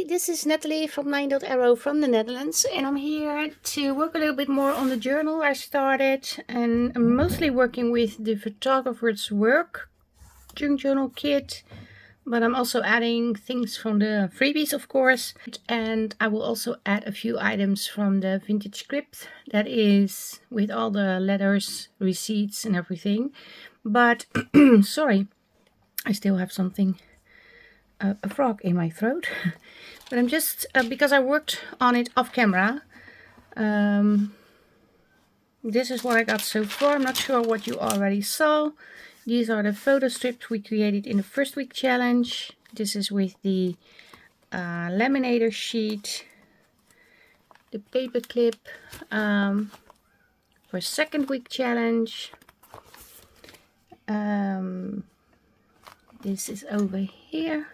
Hi, this is Nathalie from LineDotArrow from the Netherlands, and I'm here to work a little bit more on the journal I started, and I'm mostly working with the photographer's work junk journal kit, but I'm also adding things from the freebies, of course, and I will also add a few items from the Vintage script, that is with all the letters, receipts and everything. But sorry, I still have something, a frog in my throat. But I'm just, because I worked on it off camera, this is what I got so far. I'm not sure what you already saw. These are the photo strips we created in the first week challenge. This is with the laminator sheet, the paper clip for second week challenge. This is over here.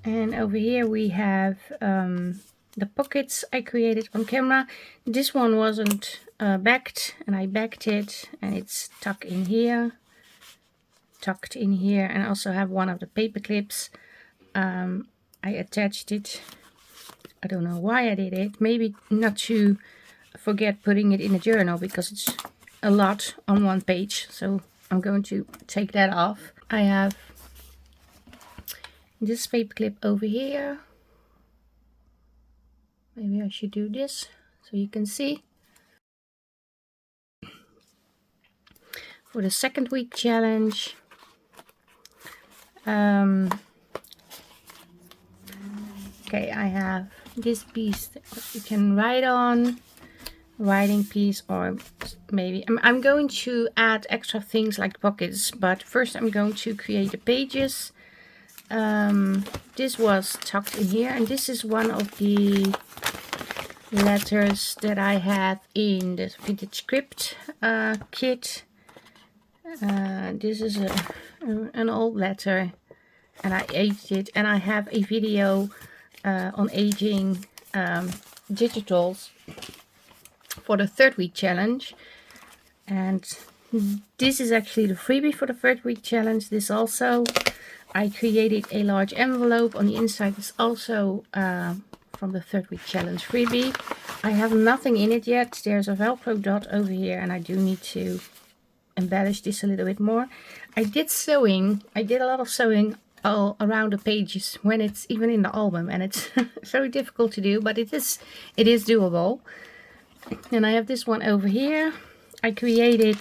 And over here we have the pockets I created on camera. This one wasn't backed, and I backed it, and it's tucked in here, and I also have one of the paper clips. I attached it. I don't know why I did it. Maybe not to forget putting it in a journal, because it's a lot on one page, so I'm going to take that off. I have this paper clip over here. Maybe I should do this so you can see. For the second week challenge, okay, I have this piece that you can write on, writing piece, or maybe I'm going to add extra things like pockets, but first I'm going to create the pages. This was tucked in here, and this is one of the letters that I have in the Vintage script kit. This is an old letter, and I aged it, and I have a video on aging digitals for the third week challenge, and this is actually the freebie for the third week challenge. This also, I created a large envelope. On the inside is also from the third week challenge freebie. I have nothing in it yet. There's a Velcro dot over here, and I do need to embellish this a little bit more. I did sewing. I did a lot of sewing all around the pages when it's even in the album, and it's very difficult to do, but it is doable. And I have this one over here. I created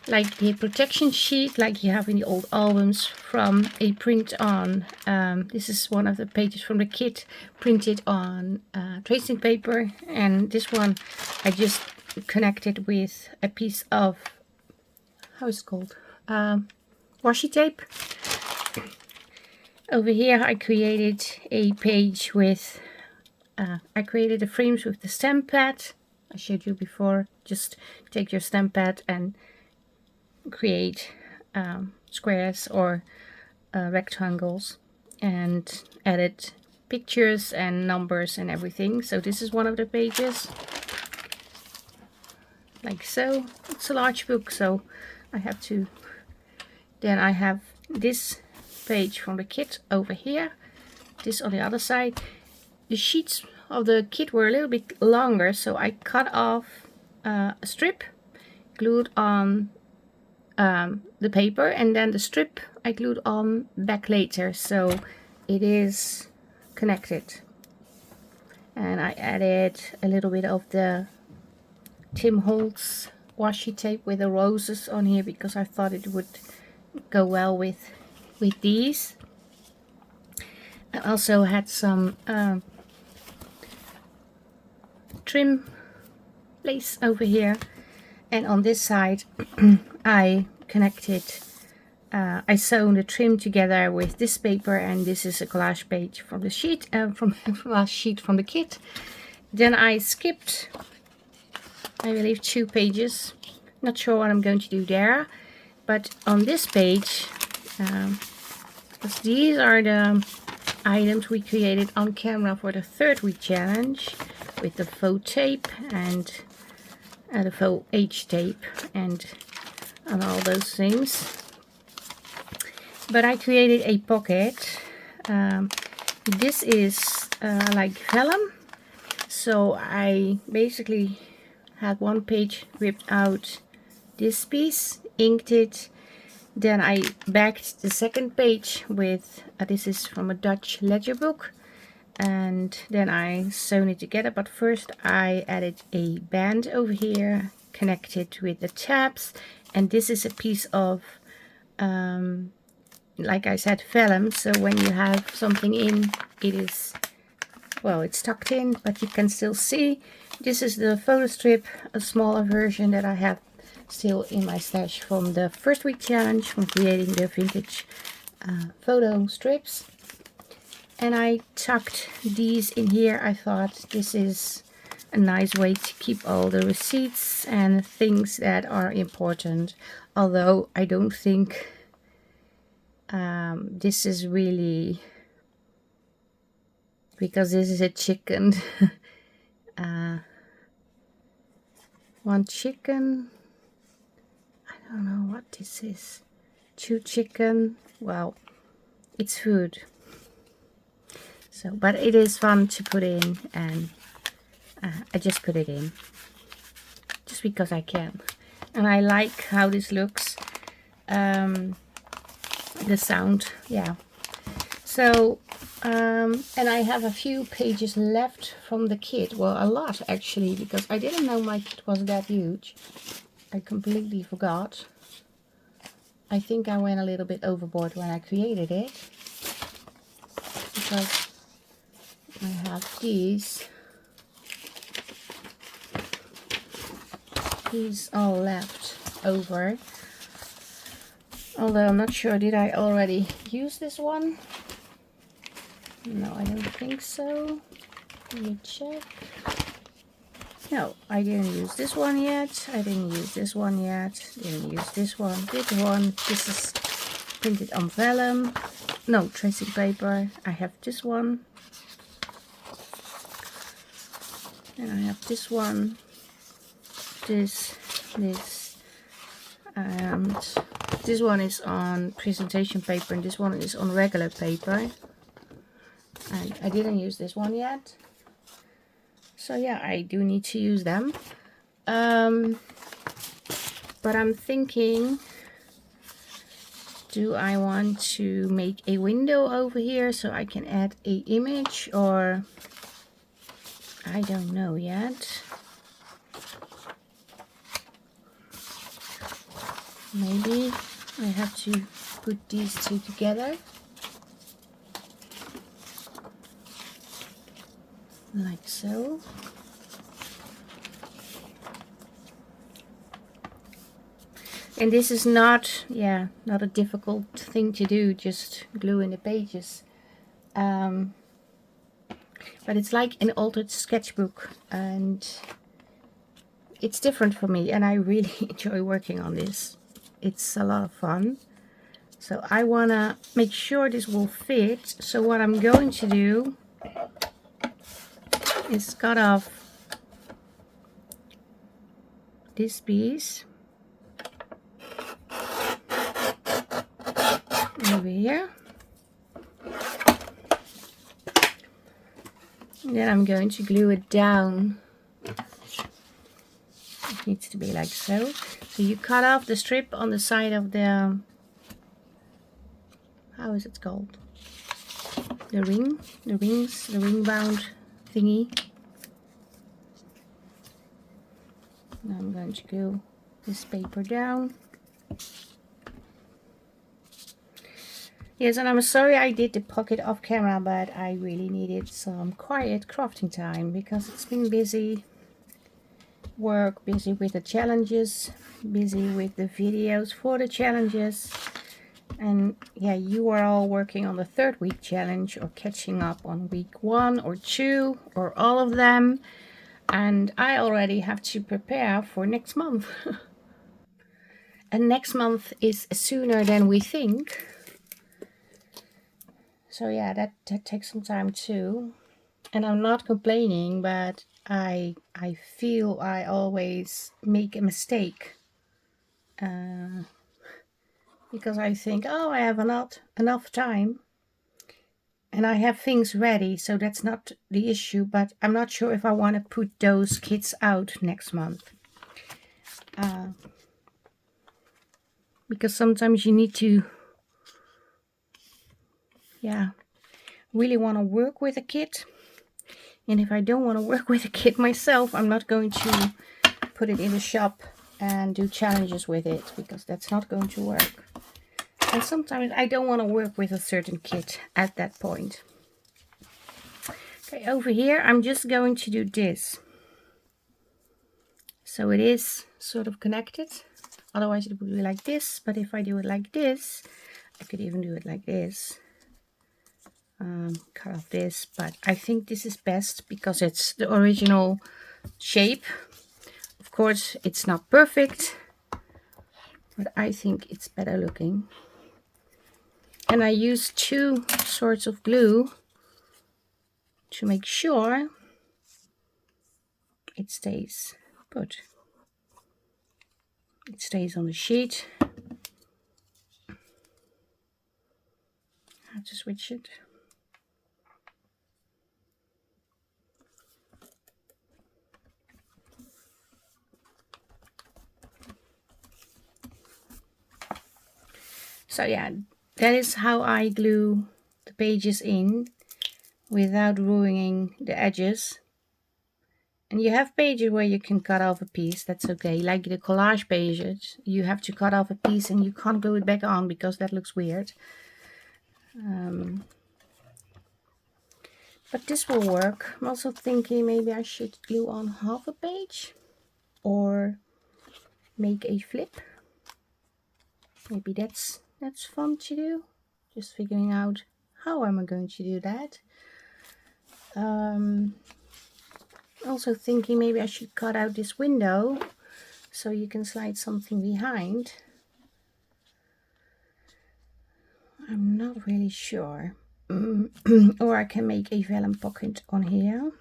like the protection sheet like you have in the old albums from a print on. This is one of the pages from the kit printed on tracing paper, and this one I just connected with a piece of, how is it called, washi tape. Over here I created a page with, I created the frames with the stamp pad. I showed you before. Just take your stamp pad and create squares or rectangles, and edit pictures and numbers and everything. So this is one of the pages, like so. It's a large book, so I have to. Then I have this page from the kit over here, this on the other side. The sheets of the kit were a little bit longer, so I cut off a strip, glued on the paper, and then the strip I glued on back later, so it is connected. And I added a little bit of the Tim Holtz washi tape with the roses on here, because I thought it would go well with these. I also had some trim lace over here, and on this side I connected, I sewn the trim together with this paper, and this is a collage page from the sheet, from last sheet from the kit. Then I skipped, I believe, 2 pages. Not sure what I'm going to do there, but on this page, because these are the items we created on camera for the third week challenge, with the faux tape and the faux H tape and all those things. But I created a pocket. This is like vellum, so I basically had one page ripped out this piece, inked it, then I backed the second page with this is from a Dutch ledger book, and then I sewn it together. But first I added a band over here, connected with the tabs, and this is a piece of like I said, vellum, so when you have something in, it is, well, it's tucked in, but you can still see. This is the photo strip, a smaller version that I have still in my stash from the first week challenge, from creating the vintage photo strips. And I tucked these in here. I thought this is a nice way to keep all the receipts and things that are important, although I don't think this is really, because this is a chicken. One chicken, I don't know what this is, 2 chicken, well, it's food. So, but it is fun to put in, and I just put it in just because I can, and I like how this looks. The sound, yeah. So and I have a few pages left from the kit, well, a lot actually, because I didn't know my kit was that huge. I completely forgot. I think I went a little bit overboard when I created it, because I have these all left over. Although I'm not sure, did I already use this one? No, I don't think so. Let me check. No, I didn't use this one yet. I didn't use this one yet. Didn't use this one. This one. This is printed on vellum. No, tracing paper. I have this one. And I have this one. This. And this one is on presentation paper, and this one is on regular paper. And I didn't use this one yet. So yeah, I do need to use them. But I'm thinking, do I want to make a window over here so I can add an image, or I don't know yet. Maybe I have to put these two together. Like so. And this is not, yeah, not a difficult thing to do, just glue in the pages. But it's like an altered sketchbook, and it's different for me, and I really enjoy working on this. It's a lot of fun. So I want to make sure this will fit. So what I'm going to do is cut off this piece over here. And then I'm going to glue it down. It needs to be like so. So you cut off the strip on the side of the, how is it called? The ring, the ring bound thingy. Now I'm going to glue this paper down. Yes, and I'm sorry I did the pocket off camera, but I really needed some quiet crafting time because it's been busy work, busy with the challenges, busy with the videos for the challenges. And yeah, you are all working on the 3rd week challenge, or catching up on week 1 or 2 or all of them. And I already have to prepare for next month. And next month is sooner than we think. So yeah, that takes some time too. And I'm not complaining, but I feel I always make a mistake. Because I think, oh, I have not enough time. And I have things ready, so that's not the issue, but I'm not sure if I want to put those kits out next month. Because sometimes you need to, yeah, really want to work with a kit. And if I don't want to work with a kit myself, I'm not going to put it in the shop and do challenges with it, because that's not going to work. And sometimes I don't want to work with a certain kit at that point. Okay, over here I'm just going to do this. So it is sort of connected. Otherwise it would be like this, but if I do it like this, I could even do it like this. Cut off this, but I think this is best because it's the original shape. Of course it's not perfect, but I think it's better looking. And I use two sorts of glue to make sure it stays put. It stays on the sheet. I have to switch it. So yeah, that is how I glue the pages in without ruining the edges. And you have pages where you can cut off a piece, that's okay. Like the collage pages, you have to cut off a piece and you can't glue it back on because that looks weird. But this will work. I'm also thinking maybe I should glue on half a page or make a flip. Maybe that's fun to do. Just figuring out how am I going to do that. Also thinking maybe I should cut out this window so you can slide something behind. I'm not really sure. Or I can make a vellum pocket on here.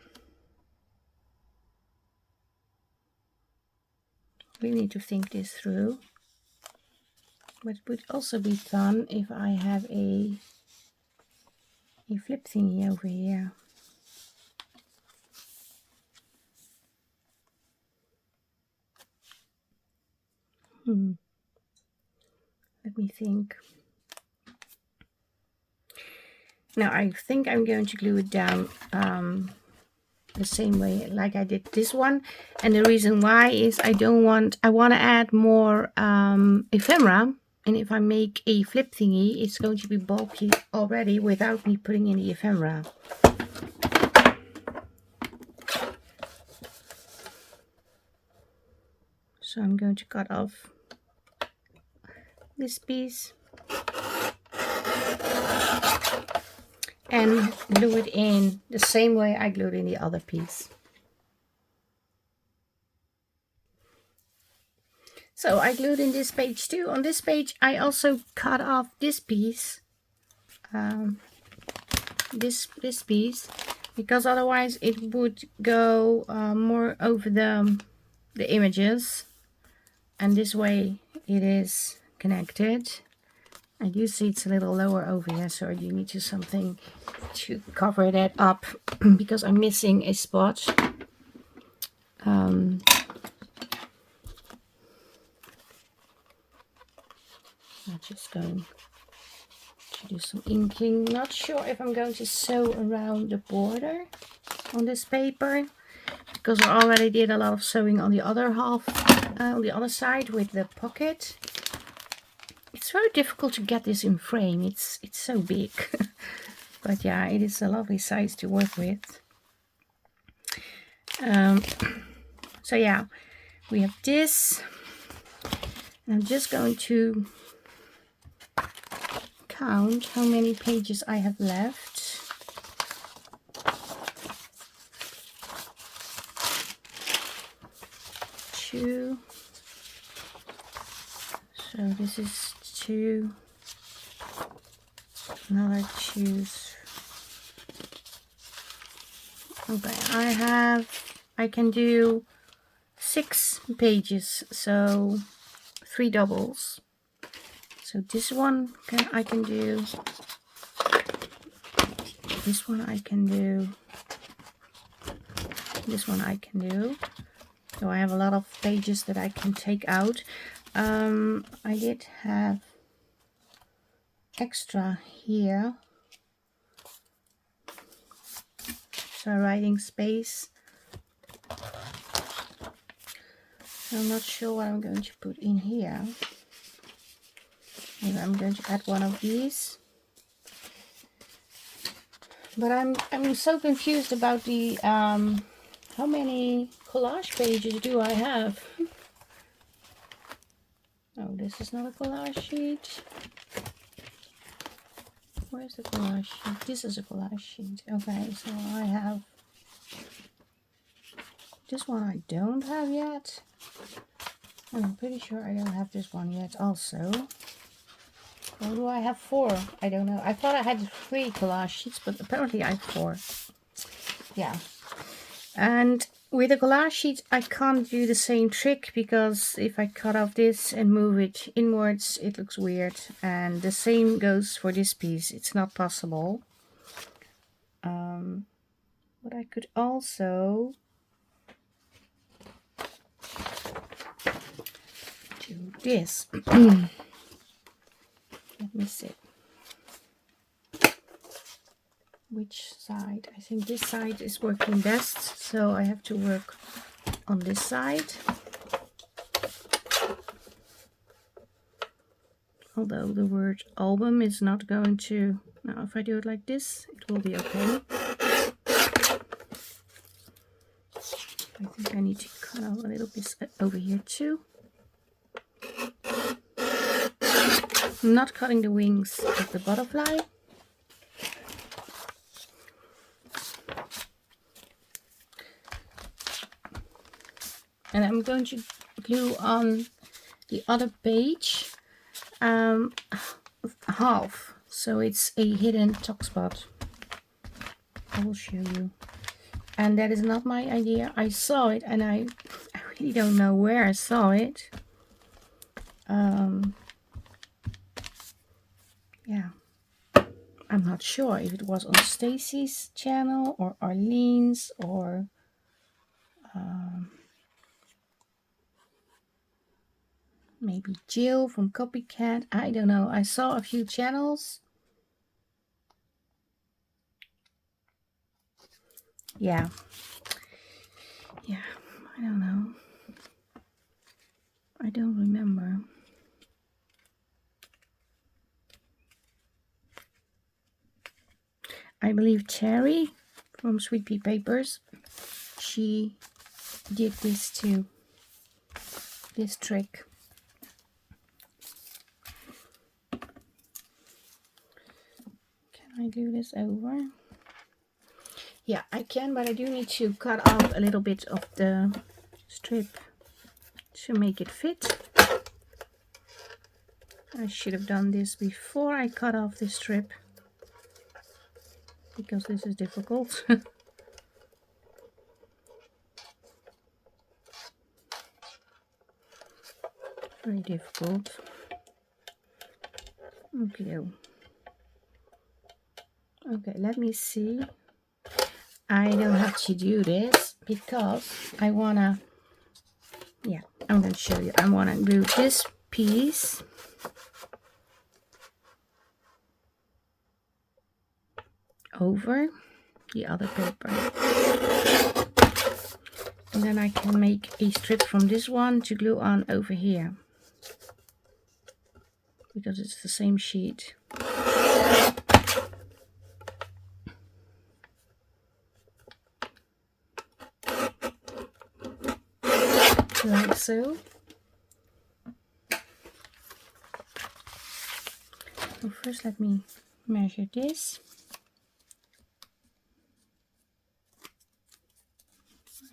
We need to think this through. But it would also be fun if I have a flip thingy over here. Let me think. Now I think I'm going to glue it down the same way like I did this one, and the reason why is I want to add more ephemera, and if I make a flip thingy it's going to be bulky already without me putting in the ephemera. So I'm going to cut off this piece and glue it in the same way I glued in the other piece. So I glued in this page too. On this page I also cut off this piece, this piece, because otherwise it would go more over the images, and this way it is connected. And you see it's a little lower over here, so you need to something to cover that up because I'm missing a spot. I'm just going to do some inking. Not sure if I'm going to sew around the border on this paper, because I already did a lot of sewing on the other half, on the other side with the pocket. It's very difficult to get this in frame. It's so big. But yeah, it is a lovely size to work with. So yeah, we have this. I'm just going to count how many pages I have left. Two. So this is 2. Another 2. Okay, I can do 6 pages, so 3 doubles. So this one I can do this one I can do. This one I can do. So I have a lot of pages that I can take out. I did have extra here. So writing space. So I'm not sure what I'm going to put in here. Maybe I'm going to add one of these. But I'm so confused about the how many collage pages do I have? Oh, this is not a collage sheet. Where's the collage sheet? This is a collage sheet. Okay, so I have this one I don't have yet. And I'm pretty sure I don't have this one yet also. Or do I have 4? I don't know. I thought I had 3 collage sheets, but apparently I have 4. Yeah. And with a collage sheet, I can't do the same trick, because if I cut off this and move it inwards, it looks weird. And the same goes for this piece. It's not possible. But I could also do this. Let me see. Which side? I think this side is working best, so I have to work on this side. Although the word album is not going to... Now if I do it like this, it will be okay. I think I need to cut out a little bit over here too. I'm not cutting the wings of the butterfly. And I'm going to glue on the other page half, so it's a hidden tuck spot. I will show you. And that is not my idea. I saw it, and I really don't know where I saw it. Yeah, I'm not sure if it was on Stacy's channel or Arlene's or maybe Jill from Copycat. I don't know. I saw a few channels. Yeah, I don't know. I don't remember. I believe Terry from Sweet Pea Papers, she did this too, this trick. Can I do this over? Yeah, I can, but I do need to cut off a little bit of the strip to make it fit. I should have done this before I cut off the strip, because this is difficult. Very difficult. Okay. Okay, let me see. I don't have to do this because I wanna, yeah, I'm gonna show you. I wanna glue this piece over the other paper. And then I can make a strip from this one to glue on over here, because it's the same sheet. Like so. So first let me measure this.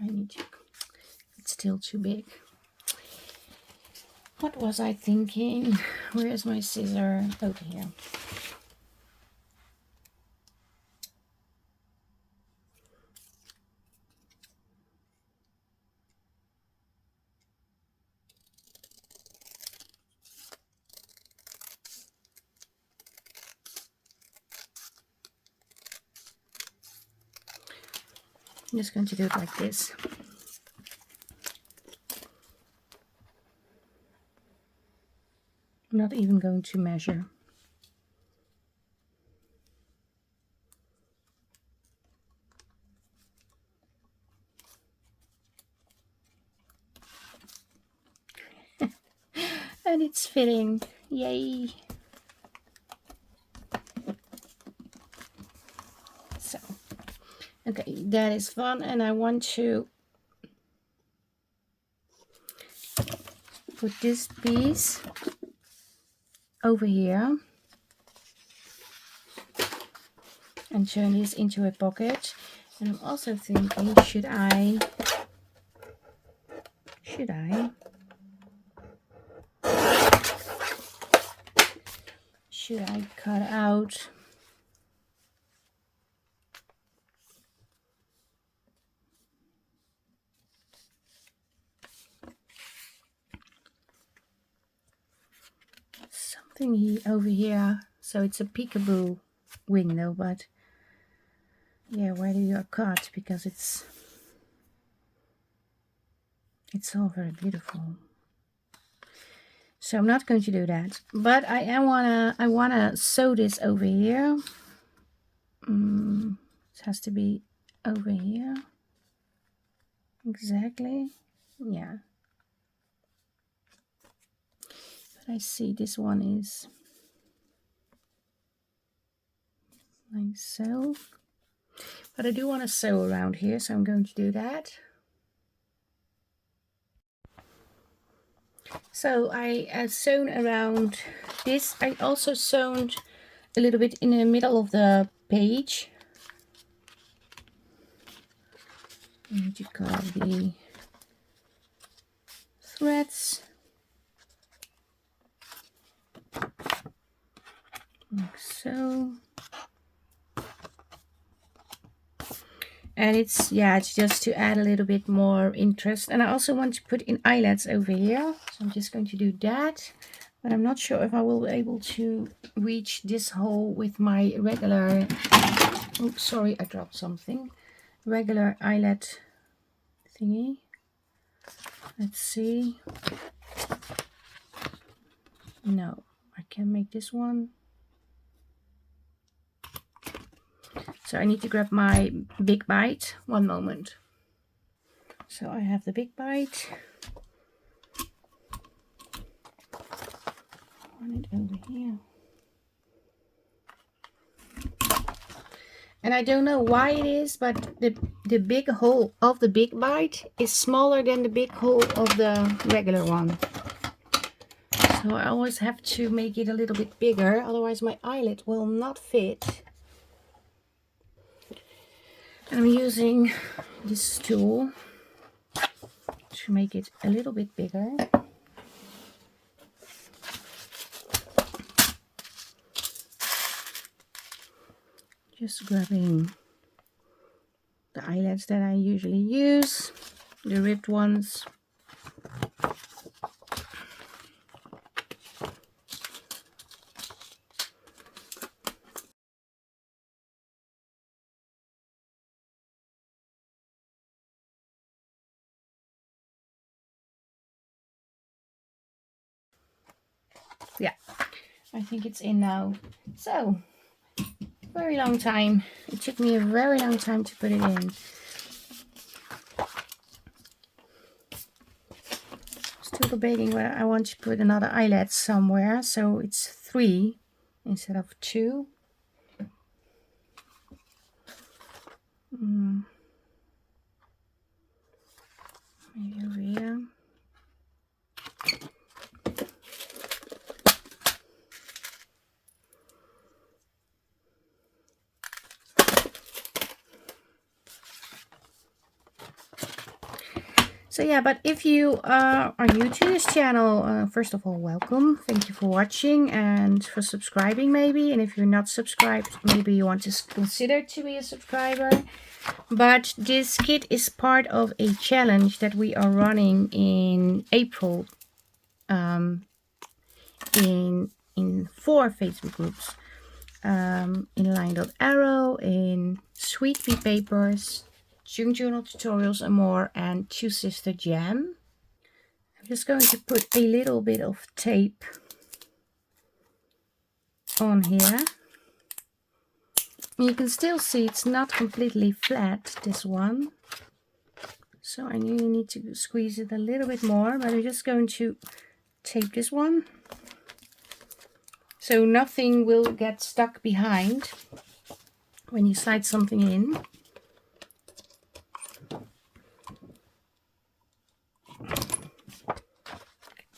I need to, it's still too big. What was I thinking? Where is my scissor? Over here. I'm just going to do it like this. I'm not even going to measure. And it's fitting. Yay! So, okay, that is fun, and I want to put this piece over here and turn this into a pocket. And I'm also thinking, should I cut out something over here? So it's a peekaboo window, but yeah, where do you cut? Because it's all very beautiful. So I'm not going to do that, but I wanna sew this over here. It has to be over here. Exactly. Yeah. But I see this one is like so. But I do want to sew around here, so I'm going to do that. So I sewn around this. I also sewn a little bit in the middle of the page. I need to cut off the threads. Like so. And it's just to add a little bit more interest. And I also want to put in eyelets over here. So I'm just going to do that. But I'm not sure if I will be able to reach this hole with my regular... Oops, sorry, I dropped something. Regular eyelet thingy. Let's see. No, I can make this one. So I need to grab my big bite. One moment. So I have the big bite. I want it over here. And I don't know why it is, but the big hole of the big bite is smaller than the big hole of the regular one. So I always have to make it a little bit bigger, otherwise my eyelet will not fit. And I'm using this tool to make it a little bit bigger. Just grabbing the eyelets that I usually use, the ribbed ones. Yeah, I think it's in now. So, very long time. It took me a very long time to put it in. Still debating whether I want to put another eyelet somewhere, so it's 3 instead of 2. Maybe over here. So yeah, but if you are new to this channel, first of all, welcome. Thank you for watching and for subscribing maybe. And if you're not subscribed, maybe you want to consider to be a subscriber. But this kit is part of a challenge that we are running in April in 4 Facebook groups. In LineDotArrow, in Pea Papers, Junk Journal Tutorials and More, and Two Sister Jam. I'm just going to put a little bit of tape on here. You can still see it's not completely flat, this one. So I really need to squeeze it a little bit more, but I'm just going to tape this one. So nothing will get stuck behind when you slide something in.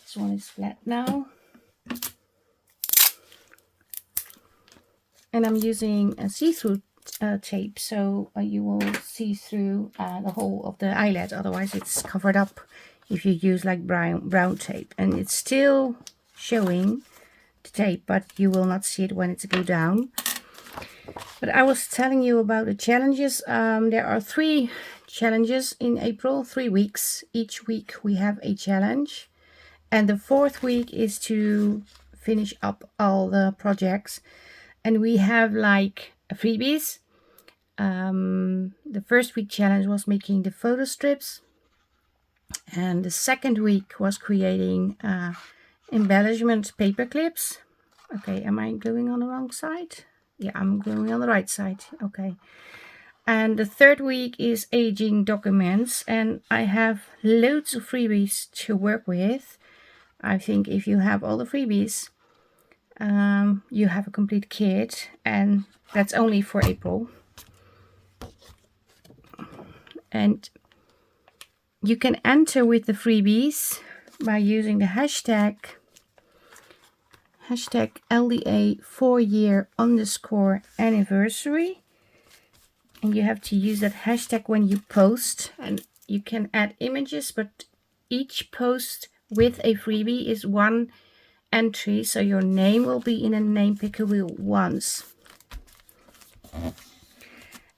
This one is flat now. And I'm using a see-through tape, so you will see through the whole of the eyelet. Otherwise it's covered up if you use like brown tape. And it's still showing the tape, but you will not see it when it's go down. But I was telling you about the challenges. There are 3 challenges in April, 3 weeks. Each week we have a challenge. And the 4th week is to finish up all the projects. And we have like freebies. The first week challenge was making the photo strips. And the 2nd week was creating embellishment paper clips. Okay, am I going on the wrong side? Yeah, I'm going on the right side. Okay. And the 3rd week is aging documents. And I have loads of freebies to work with. I think if you have all the freebies, you have a complete kit, and that's only for April. And you can enter with the freebies by using the hashtag LDA 4-year_anniversary, and you have to use that hashtag when you post. And you can add images, but each post with a freebie is 1 entry, so your name will be in a name picker wheel once.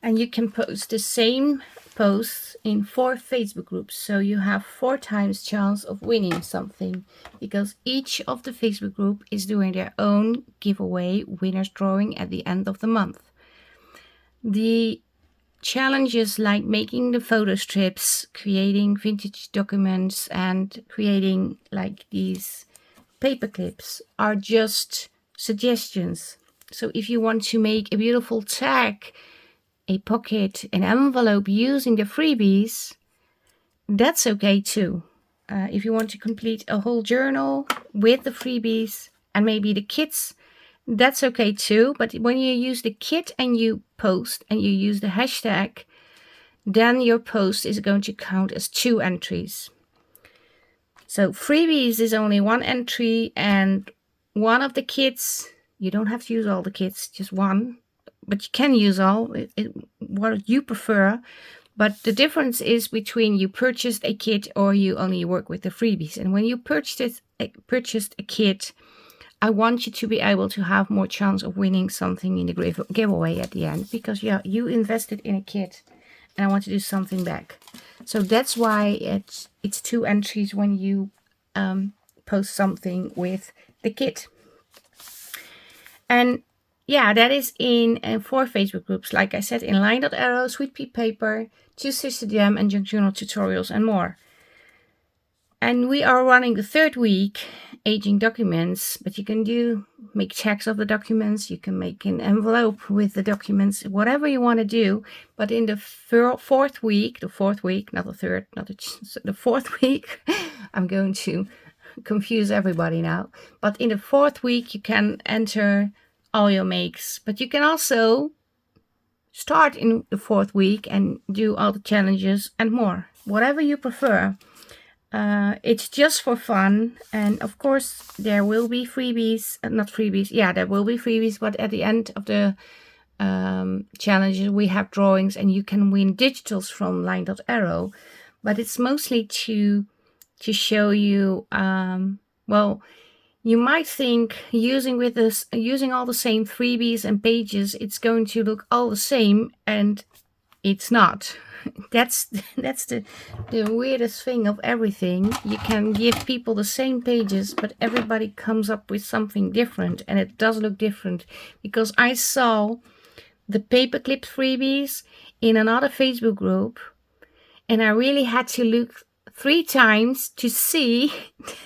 And you can post the same posts in 4 Facebook groups, so you have 4 times chance of winning something, because each of the Facebook group is doing their own giveaway winners drawing at the end of the month. The challenges like making the photo strips, creating vintage documents, and creating like these paper clips are just suggestions. So if you want to make a beautiful tag, a pocket, an envelope using the freebies, that's okay too. If you want to complete a whole journal with the freebies and maybe the kits, that's okay too. But when you use the kit and you post and you use the hashtag, then your post is going to count as 2 entries. So freebies is only 1 entry, and one of the kits, you don't have to use all the kits, just 1, but you can use all, what you prefer. But the difference is between you purchased a kit or you only work with the freebies. And when you purchased a kit, I want you to be able to have more chance of winning something in the giveaway at the end, because yeah, you invested in a kit and I want to do something back. So that's why it's 2 entries when you post something with the kit. And yeah, that is in 4 Facebook groups. Like I said, in LineDotArrow, Sweet Pea Paper, Two Sister Jam, and Junk Journal Tutorials and More. And we are running the 3rd week, aging documents, but you can make tags of the documents, you can make an envelope with the documents, whatever you want to do. But in the 4th week, not the 3rd, the 4th week, I'm going to confuse everybody now. But in the 4th week, you can enter all your makes, but you can also start in the 4th week and do all the challenges and more, whatever you prefer. It's just for fun, and of course there will be freebies, not freebies, yeah, there will be freebies, but at the end of the challenges we have drawings, and you can win digitals from LineDotArrow. But it's mostly to show you, well, you might think using all the same freebies and pages, it's going to look all the same, and it's not. That's the weirdest thing of everything. You can give people the same pages, but everybody comes up with something different, and it does look different. Because I saw the paperclip freebies in another Facebook group, and I really had to look 3 times to see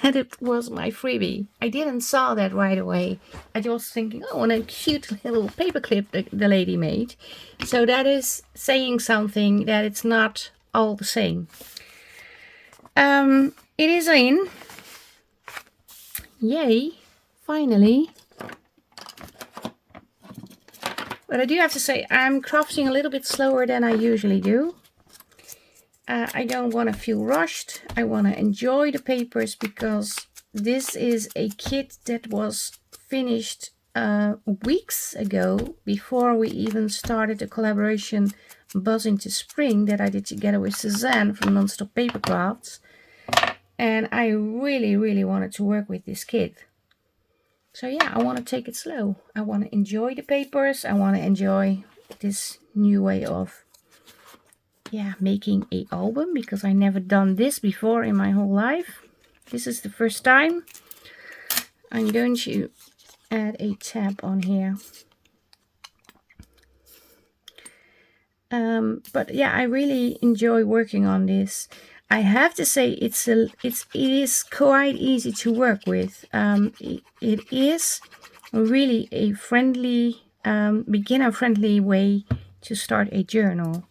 that it was my freebie. I didn't saw that right away. I was thinking, oh, what a cute little paperclip the lady made. So that is saying something, that it's not all the same. It is in. Yay, finally. But I do have to say, I'm crafting a little bit slower than I usually do. I don't want to feel rushed. I want to enjoy the papers, because this is a kit that was finished weeks ago, before we even started the collaboration Buzz into Spring that I did together with Suzanne from Nonstop Papercrafts. And I really, really wanted to work with this kit. So yeah, I want to take it slow. I want to enjoy the papers. I want to enjoy this new way of making an album, because I never done this before in my whole life. This is the first time. I'm going to add a tab on here. But yeah, I really enjoy working on this. I have to say, it is quite easy to work with. It is really a friendly, beginner-friendly way to start a journal.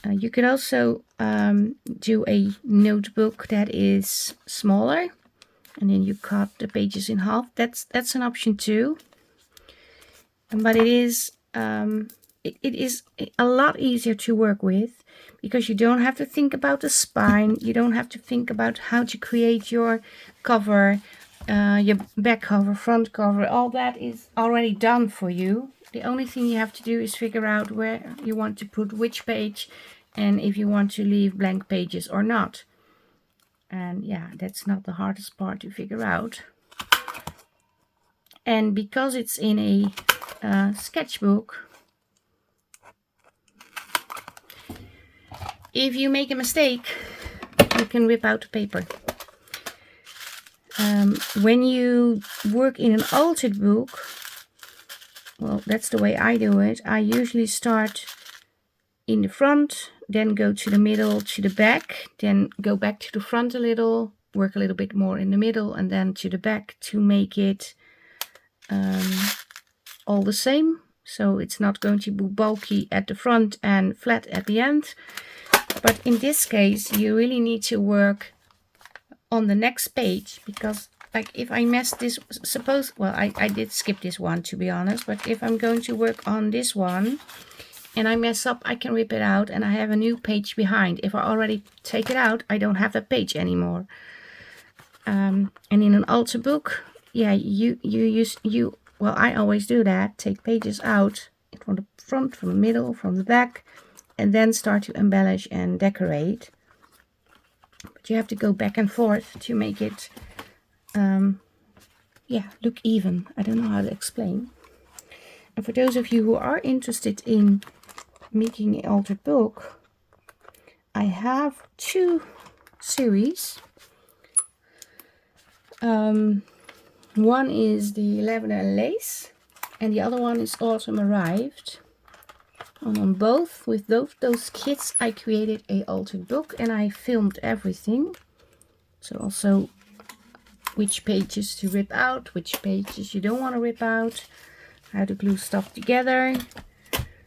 You could also do a notebook that is smaller, and then you cut the pages in half. That's an option too. But it is a lot easier to work with, because you don't have to think about the spine. You don't have to think about how to create your cover, your back cover, front cover. All that is already done for you. The only thing you have to do is figure out where you want to put which page, and if you want to leave blank pages or not. And yeah, that's not the hardest part to figure out. And because it's in a sketchbook, if you make a mistake, you can rip out the paper. When you work in an altered book, well, that's the way I do it. I usually start in the front, then go to the middle, to the back, then go back to the front a little, work a little bit more in the middle, and then to the back, to make it all the same. So it's not going to be bulky at the front and flat at the end. But in this case, you really need to work on the next page, because like if I mess this, I did skip this one, to be honest, but if I'm going to work on this one and I mess up, I can rip it out and I have a new page behind. If I already take it out, I don't have that page anymore. And in an alter book, yeah, I always do that. Take pages out from the front, from the middle, from the back, and then start to embellish and decorate. But you have to go back and forth to make it look even. I don't know how to explain. And for those of you who are interested in making an altered book, I have 2 series. One is the Lavender and Lace, and the other one is Autumn Arrived. And on both, with those kits, I created a altered book and I filmed everything. So also which pages to rip out, which pages you don't want to rip out, how to glue stuff together.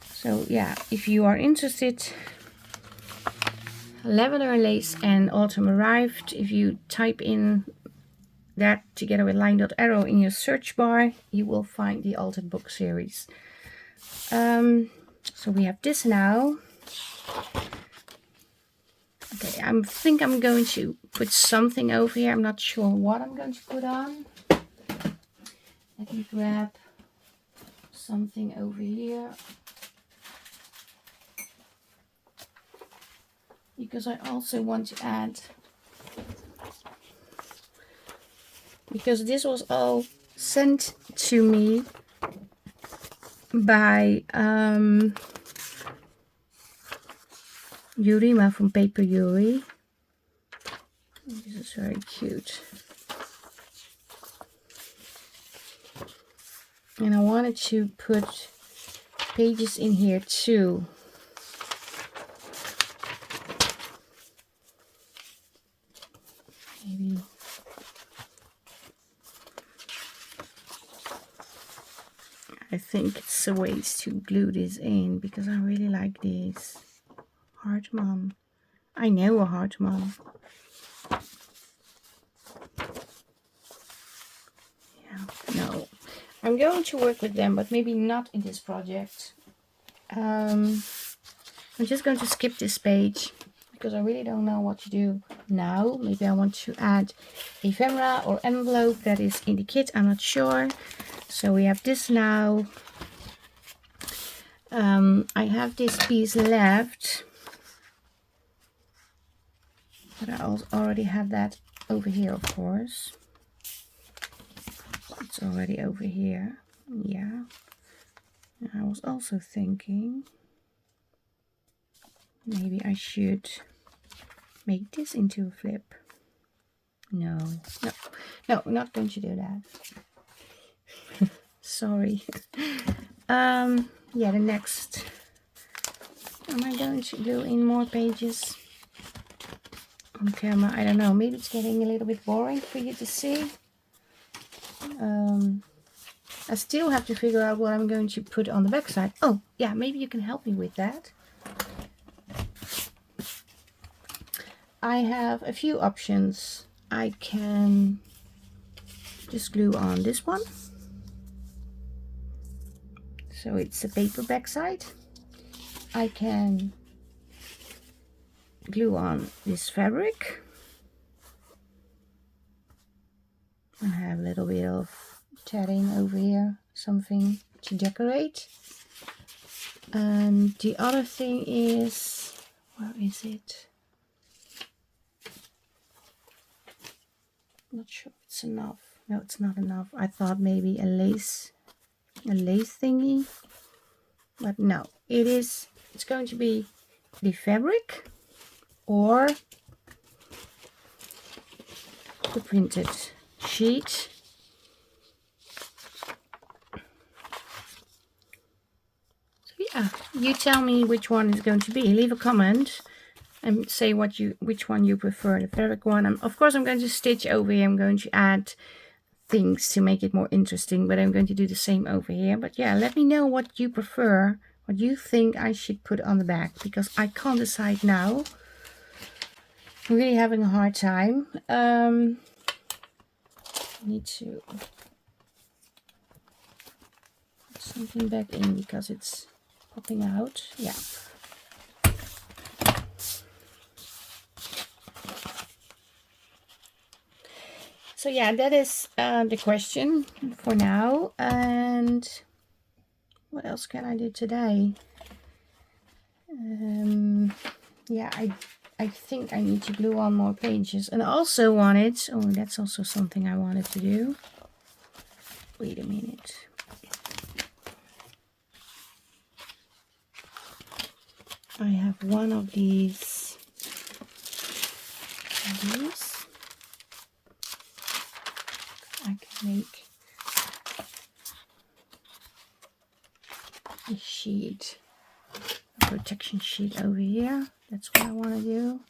So yeah, if you are interested, Lavender and Lace and Autumn Arrived, if you type in that together with LineDotArrow in your search bar, you will find the altered book series. So we have this now. Okay, I think I'm going to put something over here. I'm not sure what I'm going to put on. Let me grab something over here, because I also want to add, because this was all sent to me by Yurima from Paper Yuri. This is very cute. And I wanted to put pages in here too. maybe I think it's a ways to glue this in, because I really like this heart mom. I know a heart mom. Yeah, no, I'm going to work with them, but maybe not in this project. I'm just going to skip this page because I really don't know what to do now. Maybe I want to add ephemera or envelope that is in the kit. I'm not sure. So we have this now. I have this piece left, but I also already have that over here, of course. It's already over here. Yeah. And I was also thinking maybe I should make this into a flip. No, we're not going to do that. Sorry. Yeah, the next. Am I going to glue in more pages on camera? I don't know. Maybe it's getting a little bit boring for you to see. I still have to figure out what I'm going to put on the back side. Oh, yeah, maybe you can help me with that. I have a few options. I can just glue on this one. So it's a paper backside. I can glue on this fabric. I have a little bit of tatting over here, something to decorate. And the other thing is, where is it? Not sure if it's enough. No, it's not enough. I thought maybe a lace thingy, but no, it is. It's going to be the fabric or the printed sheet. So yeah, you tell me which one is going to be. Leave a comment and say which one you prefer. The fabric one. Of course, I'm going to stitch over here. I'm going to add things to make it more interesting, but I'm going to do the same over here. But yeah, let me know what you prefer, what you think I should put on the back, because I can't decide now. I'm really having a hard time. I need to put something back in because it's popping out. Yeah. So yeah, that is the question for now. And what else can I do today? Yeah, I think I need to glue on more pages. And I also wanted, oh, that's also something I wanted to do. Wait a minute. I have one of these. I can make a sheet, a protection sheet over here. That's what I want to do.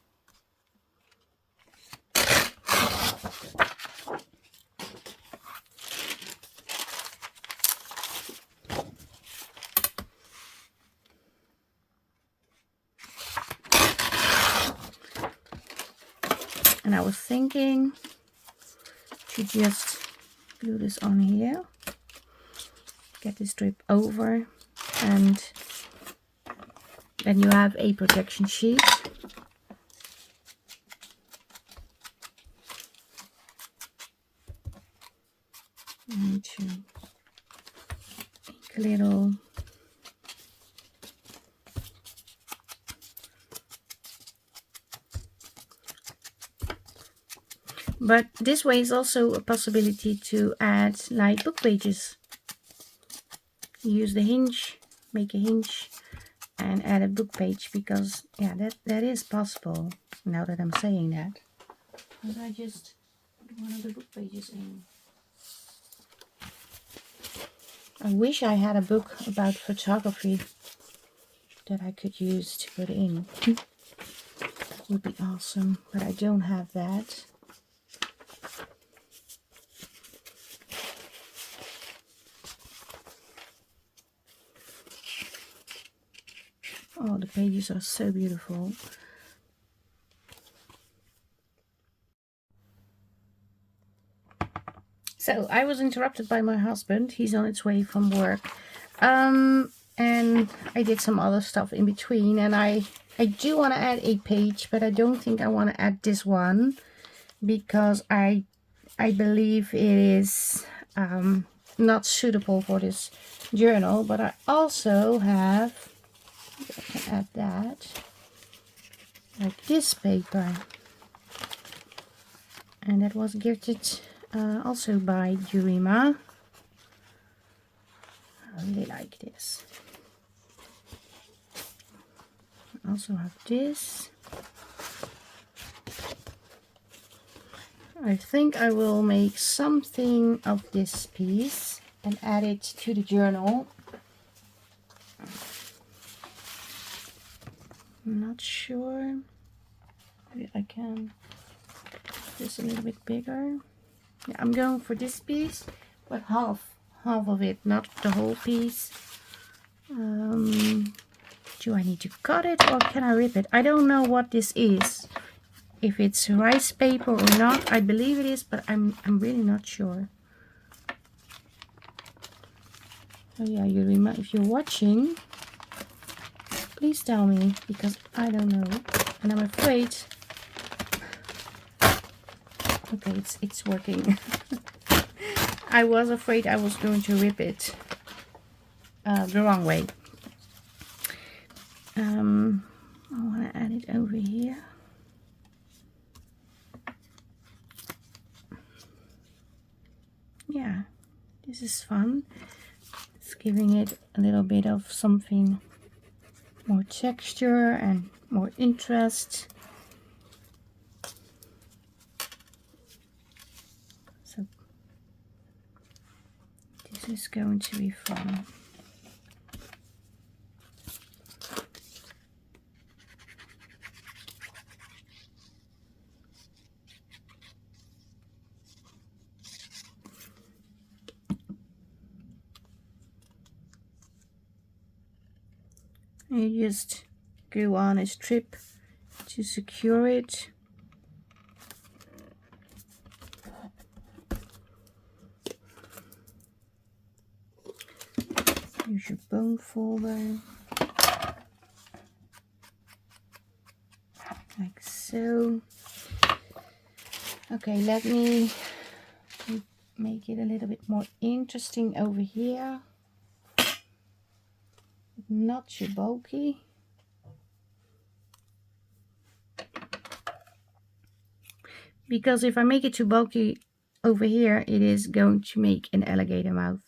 And I was thinking to just glue this on here, get this strip over, and then you have a protection sheet. I need to make a little but this way is also a possibility to add like book pages. Use the hinge, make a hinge and add a book page, because yeah, that is possible now that I'm saying that. And I just put one of the book pages in. I wish I had a book about photography that I could use to put in. Would be awesome, but I don't have that. Oh, the pages are so beautiful. So I was interrupted by my husband. He's on its way from work. And I did some other stuff in between. And I do want to add a page, but I don't think I want to add this one because I believe it is not suitable for this journal. But I also have, I can add that, like this paper. And that was gifted also by Jurima. I really like this. I also have this. I think I will make something of this piece and add it to the journal. I'm not sure. Maybe I can make this a little bit bigger. Yeah, I'm going for this piece, but half of it, not the whole piece. Do I need to cut it or can I rip it? I don't know what this is. If it's rice paper or not, I believe it is, but I'm really not sure. So yeah, if you're watching, please tell me, because I don't know. And I'm afraid. Okay, it's working. I was afraid I was going to rip it the wrong way. I want to add it over here. Yeah, this is fun. It's giving it a little bit of something more texture and more interest. So this is going to be fun. You just glue on a strip to secure it. Use your bone folder, like so. Okay, let me make it a little bit more interesting over here. Not too bulky. Because if I make it too bulky over here, it is going to make an alligator mouth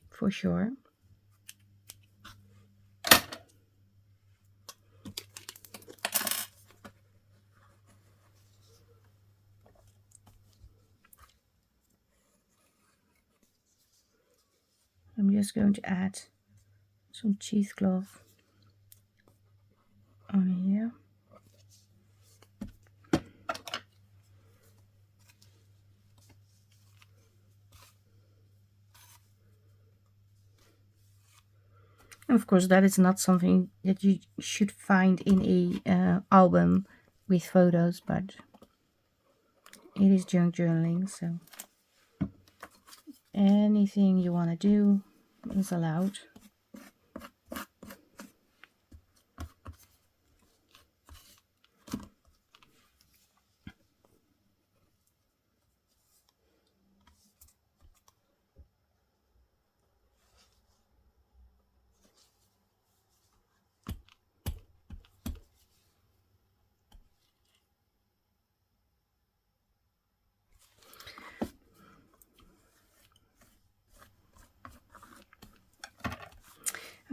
for sure. I'm just going to add some cheesecloth on here. Of course, that is not something that you should find in a album with photos, but it is junk journaling, so anything you want to do is allowed.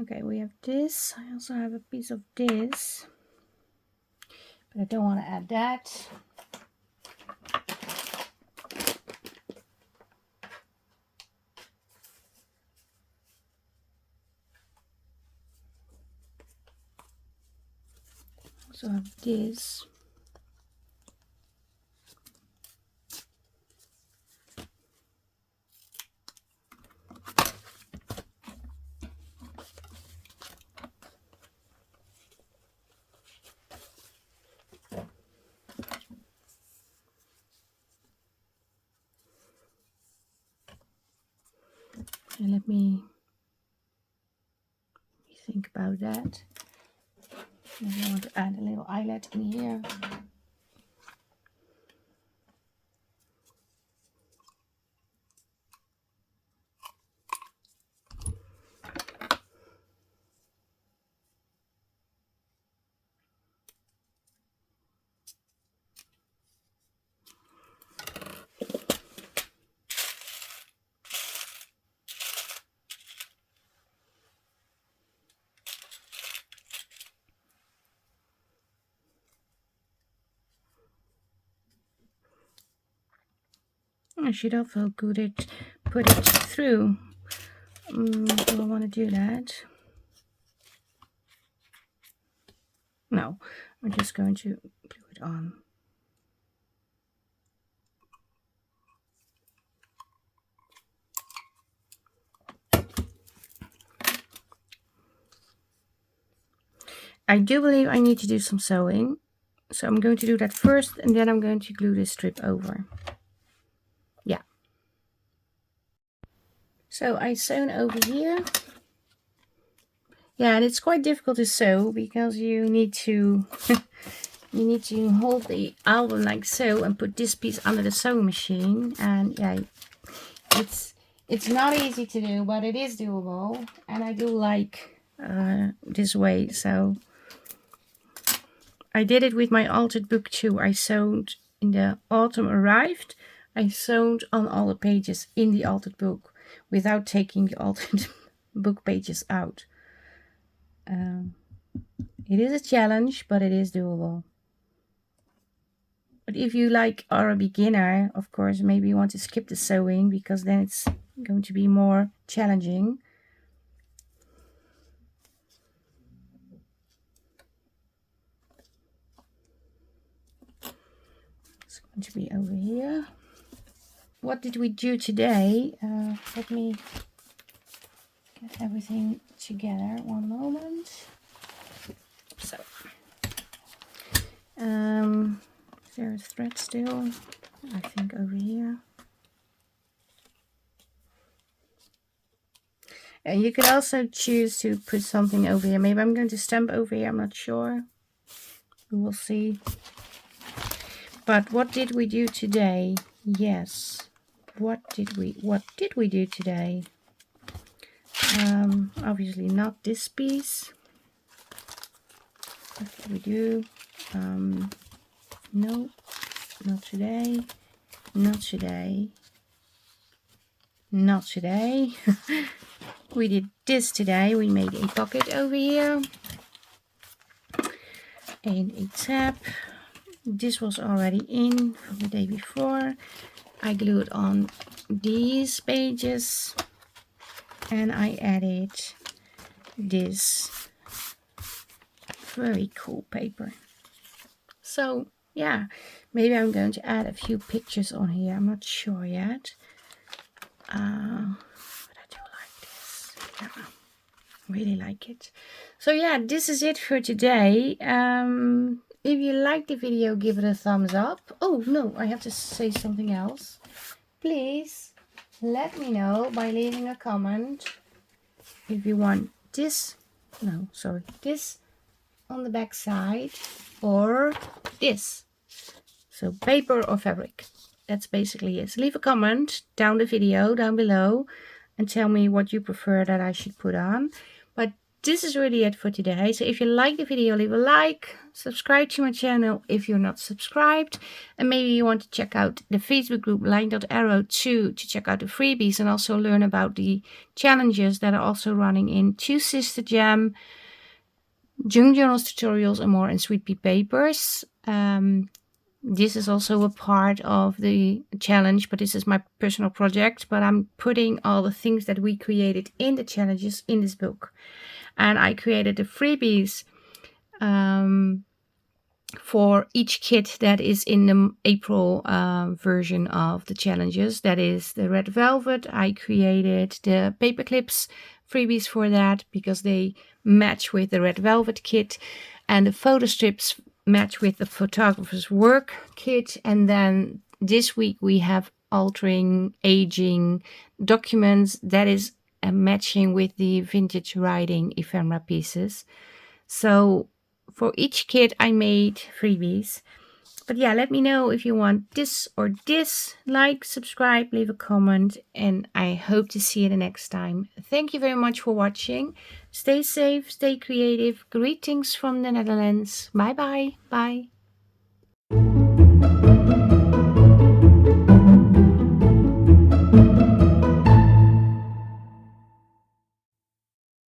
Okay, we have this. I also have a piece of this, but I don't want to add that. Also have this. let me think about that. Maybe I want to add a little eyelet in here. I should also put it through. Do I want to do that? No, I'm just going to glue it on. I do believe I need to do some sewing. So I'm going to do that first, and then I'm going to glue this strip over. Yeah. So I sewn over here. Yeah, and it's quite difficult to sew because you need to you need to hold the album like so and put this piece under the sewing machine. And yeah, it's not easy to do, but it is doable, and I do like this way. So I did it with my altered book too. I sewed in the autumn arrived. I sewed on all the pages in the altered book without taking the altered book pages out. It is a challenge, but it is doable. But if you are a beginner, of course, maybe you want to skip the sewing because then it's going to be more challenging. It's going to be over here. What did we do today? Let me get everything together. One moment. So, there is thread still, I think, over here. And you could also choose to put something over here. Maybe I'm going to stamp over here, I'm not sure. We will see. But what did we do today? Yes. What did we do today? Obviously not this piece. What did we do? No, not today. Not today. Not today. We did this today. We made a pocket over here and a tab. This was already in from the day before. I glued on these pages and I added this very cool paper. So yeah, maybe I'm going to add a few pictures on here. I'm not sure yet. But I do like this. Yeah, I really like it. So yeah, this is it for today. If you like the video, give it a thumbs up. Oh no, I have to say something else. Please let me know by leaving a comment if you want this, this on the back side or this. So paper or fabric. That's basically it. So leave a comment down the video, down below, and tell me what you prefer that I should put on. But this is really it for today. So if you like the video, leave a like, subscribe to my channel if you're not subscribed, and maybe you want to check out the Facebook group LineDotArrow to check out the freebies and also learn about the challenges that are also running in Two Sister Jam, Junk Journals, Tutorials, and more, and Sweet Pea Papers. This is also a part of the challenge, but this is my personal project. But I'm putting all the things that we created in the challenges in this book. And I created the freebies for each kit that is in the April version of the challenges. That is the red velvet. I created the paper clips freebies for that because they match with the red velvet kit, and the photo strips match with the photographer's work kit. And then this week we have altering aging documents. That is matching with the vintage writing ephemera pieces. So for each kit I made freebies. But yeah, let me know if you want this or this. Like, subscribe, leave a comment, and I hope to see you the next time. Thank you very much for watching. Stay safe, stay creative. Greetings from the Netherlands. Bye bye. Bye.